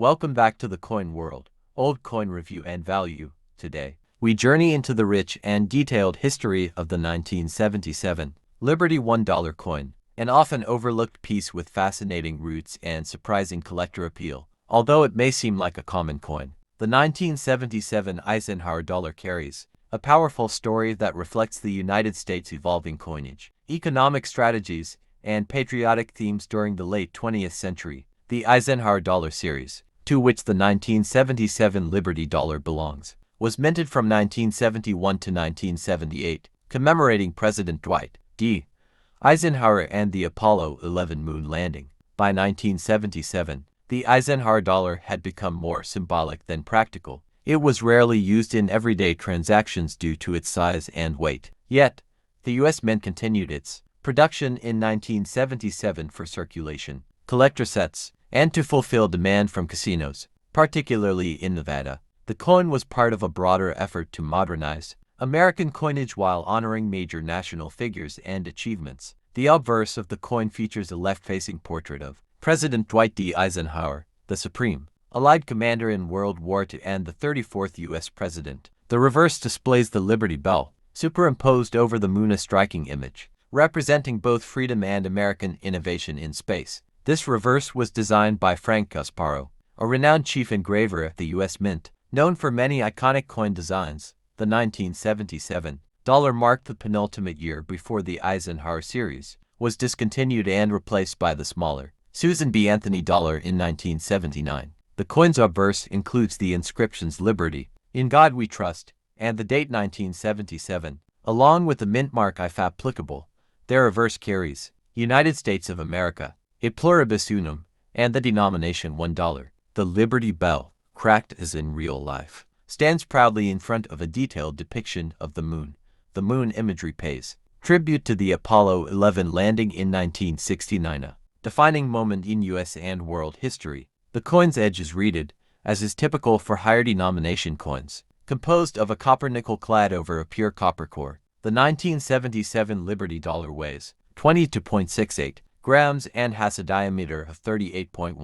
Welcome back to the coin world, old coin review and value. Today, we journey into the rich and detailed history of the 1977 Liberty $1 coin, an often overlooked piece with fascinating roots and surprising collector appeal. Although it may seem like a common coin, the 1977 Eisenhower dollar carries a powerful story that reflects the United States' evolving coinage, economic strategies, and patriotic themes during the late 20th century. The Eisenhower dollar series, to which the 1977 Liberty dollar belongs, was minted from 1971 to 1978, commemorating President Dwight D. Eisenhower and the Apollo 11 moon landing. By 1977, the Eisenhower dollar had become more symbolic than practical. It was rarely used in everyday transactions due to its size and weight. Yet, the U.S. Mint continued its production in 1977 for circulation, collector sets, and to fulfill demand from casinos, particularly in Nevada. The coin was part of a broader effort to modernize American coinage while honoring major national figures and achievements. The obverse of the coin features a left-facing portrait of President Dwight D. Eisenhower, the Supreme Allied commander in World War II and the 34th U.S. President. The reverse displays the Liberty Bell, superimposed over the moon, a striking image, representing both freedom and American innovation in space. This reverse was designed by Frank Gasparo, a renowned chief engraver at the U.S. Mint, known for many iconic coin designs. The 1977 dollar marked the penultimate year before the Eisenhower series was discontinued and replaced by the smaller Susan B. Anthony dollar in 1979. The coin's obverse includes the inscriptions "Liberty, in God We Trust," and the date 1977, along with the mint mark "If applicable." Their reverse carries United States of America, "E pluribus unum," and the denomination $1. The Liberty Bell, cracked as in real life, stands proudly in front of a detailed depiction of the moon. The moon imagery pays tribute to the Apollo 11 landing in 1969, a defining moment in U.S. and world history. The coin's edge is reeded, as is typical for higher denomination coins, composed of a copper-nickel clad over a pure copper core. The 1977 Liberty dollar weighs 22.68 grams and has a diameter of 38.1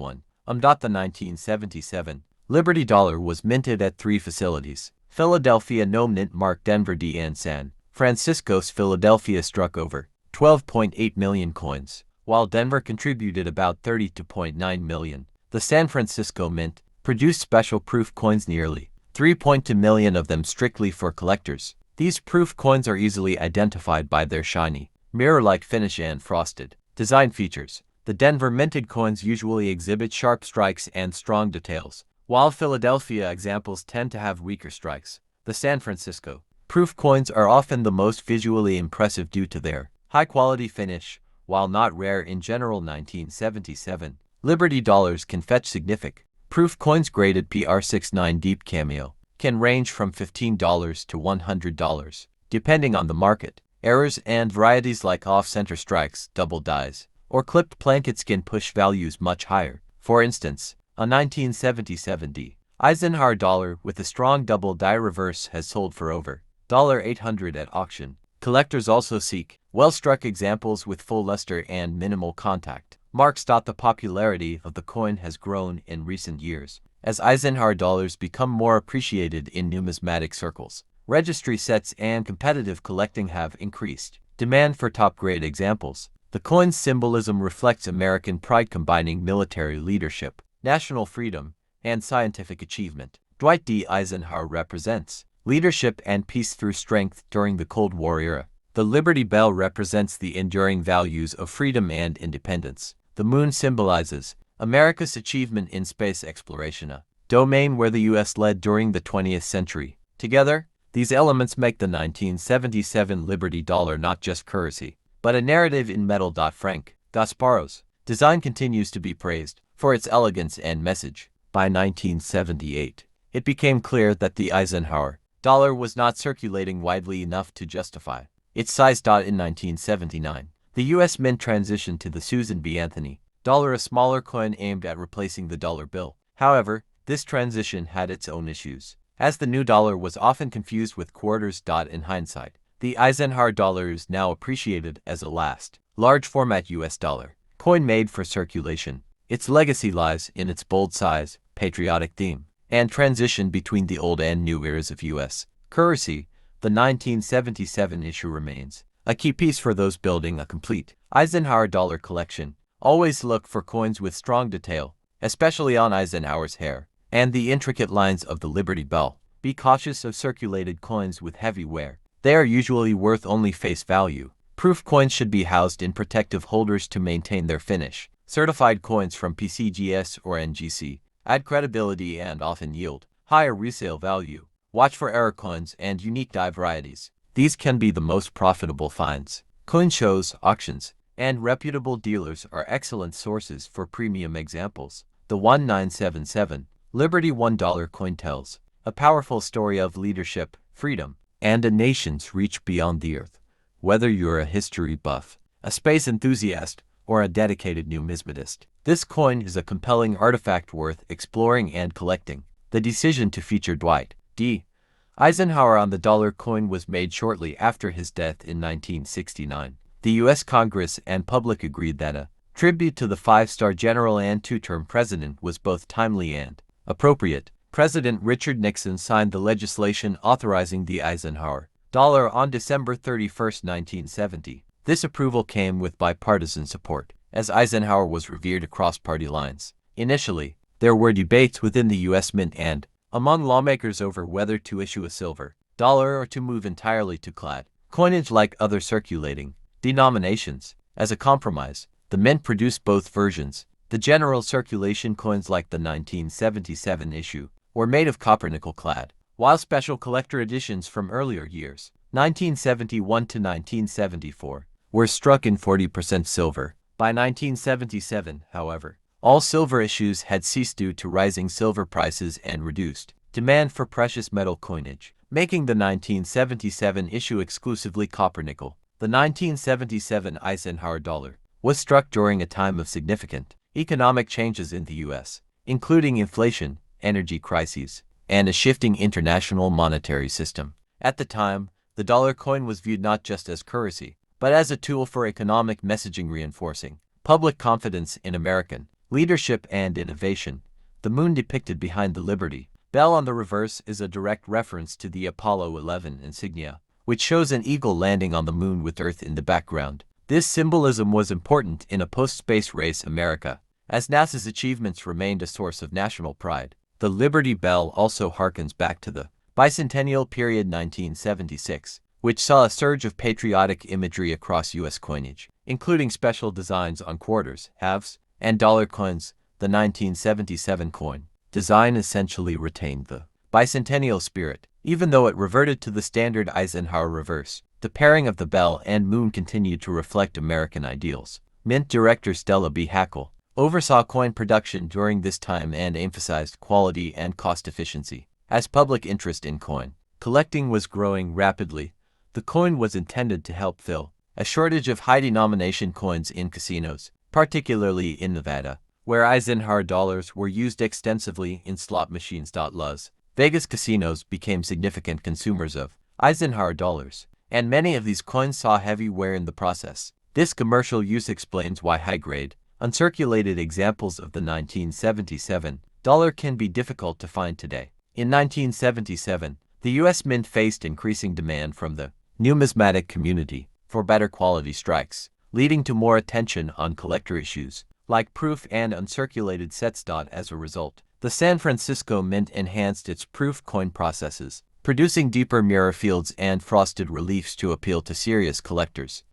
The 1977 Liberty dollar was minted at 3 facilities: Philadelphia, no mint mark; Denver, D, and San Francisco's. Philadelphia struck over 12.8 million coins, while Denver contributed about 32.9 million. The San Francisco Mint produced special proof coins, nearly 3.2 million of them strictly for collectors. These proof coins are easily identified by their shiny, mirror-like finish and frosted design features. The Denver minted coins usually exhibit sharp strikes and strong details, while Philadelphia examples tend to have weaker strikes. The San Francisco proof coins are often the most visually impressive due to their high-quality finish. While not rare in general, 1977 Liberty dollars can fetch significant proof coins graded PR69 deep cameo, can range from $15 to $100, depending on the market. Errors and varieties like off-center strikes, double dies, or clipped plankets can push values much higher. For instance, a 1977 D. Eisenhower dollar with a strong double die reverse has sold for over $800 at auction. Collectors also seek well-struck examples with full luster and minimal contact marks. The popularity of the coin has grown in recent years as Eisenhower dollars become more appreciated in numismatic circles. Registry sets and competitive collecting have increased demand for top-grade examples. The coin's symbolism reflects American pride, combining military leadership, national freedom, and scientific achievement. Dwight D. Eisenhower represents leadership and peace through strength during the Cold War era. The Liberty Bell represents the enduring values of freedom and independence. The moon symbolizes America's achievement in space exploration, a domain where the U.S. led during the 20th century. Together, these elements make the 1977 Liberty dollar not just currency, but a narrative in metal. Frank Gasparo's design continues to be praised for its elegance and message. By 1978, it became clear that the Eisenhower dollar was not circulating widely enough to justify its size. In 1979, the U.S. Mint transitioned to the Susan B. Anthony dollar, a smaller coin aimed at replacing the dollar bill. However, this transition had its own issues, as the new dollar was often confused with quarters. In hindsight, the Eisenhower dollar is now appreciated as a large-format U.S. dollar coin made for circulation. Its legacy lies in its bold size, patriotic theme, and transition between the old and new eras of U.S. currency. The 1977 issue remains a key piece for those building a complete Eisenhower dollar collection. Always look for coins with strong detail, especially on Eisenhower's hair and the intricate lines of the Liberty Bell. Be cautious of circulated coins with heavy wear. They are usually worth only face value. Proof coins should be housed in protective holders to maintain their finish. Certified coins from PCGS or NGC add credibility and often yield higher resale value. Watch for error coins and unique die varieties. These can be the most profitable finds. Coin shows, auctions, and reputable dealers are excellent sources for premium examples. The 1977 Liberty $1 coin tells a powerful story of leadership, freedom, and a nation's reach beyond the earth. Whether you're a history buff, a space enthusiast, or a dedicated numismatist, this coin is a compelling artifact worth exploring and collecting. The decision to feature Dwight D. Eisenhower on the dollar coin was made shortly after his death in 1969. The U.S. Congress and public agreed that a tribute to the five-star general and two-term president was both timely and appropriate. President Richard Nixon signed the legislation authorizing the Eisenhower dollar on December 31, 1970. This approval came with bipartisan support, as Eisenhower was revered across party lines. Initially, there were debates within the U.S. Mint and among lawmakers over whether to issue a silver dollar or to move entirely to clad coinage like other circulating denominations. As a compromise, the Mint produced both versions. The general circulation coins like the 1977 issue were made of copper-nickel clad, while special collector editions from earlier years, 1971 to 1974, were struck in 40% silver. By 1977, however, all silver issues had ceased due to rising silver prices and reduced demand for precious metal coinage, making the 1977 issue exclusively copper-nickel. The 1977 Eisenhower dollar was struck during a time of significant economic changes in the U.S., including inflation, energy crises, and a shifting international monetary system. At the time, the dollar coin was viewed not just as currency, but as a tool for economic messaging reinforcing public confidence in American leadership and innovation. The moon depicted behind the Liberty Bell on the reverse is a direct reference to the Apollo 11 insignia, which shows an eagle landing on the moon with Earth in the background. This symbolism was important in a post-space race America, as NASA's achievements remained a source of national pride. The Liberty Bell also harkens back to the bicentennial period 1976, which saw a surge of patriotic imagery across U.S. coinage, including special designs on quarters, halves, and dollar coins. The 1977 coin design essentially retained the bicentennial spirit, even though it reverted to the standard Eisenhower reverse. The pairing of the bell and moon continued to reflect American ideals. Mint director Stella B. Hackle oversaw coin production during this time and emphasized quality and cost efficiency. As public interest in coin collecting was growing rapidly, the coin was intended to help fill a shortage of high-denomination coins in casinos, particularly in Nevada, where Eisenhower dollars were used extensively in slot machines. Las Vegas casinos became significant consumers of Eisenhower dollars, and many of these coins saw heavy wear in the process. This commercial use explains why high-grade, uncirculated examples of the 1977 dollar can be difficult to find today. In 1977, the U.S. Mint faced increasing demand from the numismatic community for better quality strikes, leading to more attention on collector issues like proof and uncirculated sets. As a result, the San Francisco Mint enhanced its proof coin processes, producing deeper mirror fields and frosted reliefs to appeal to serious collectors.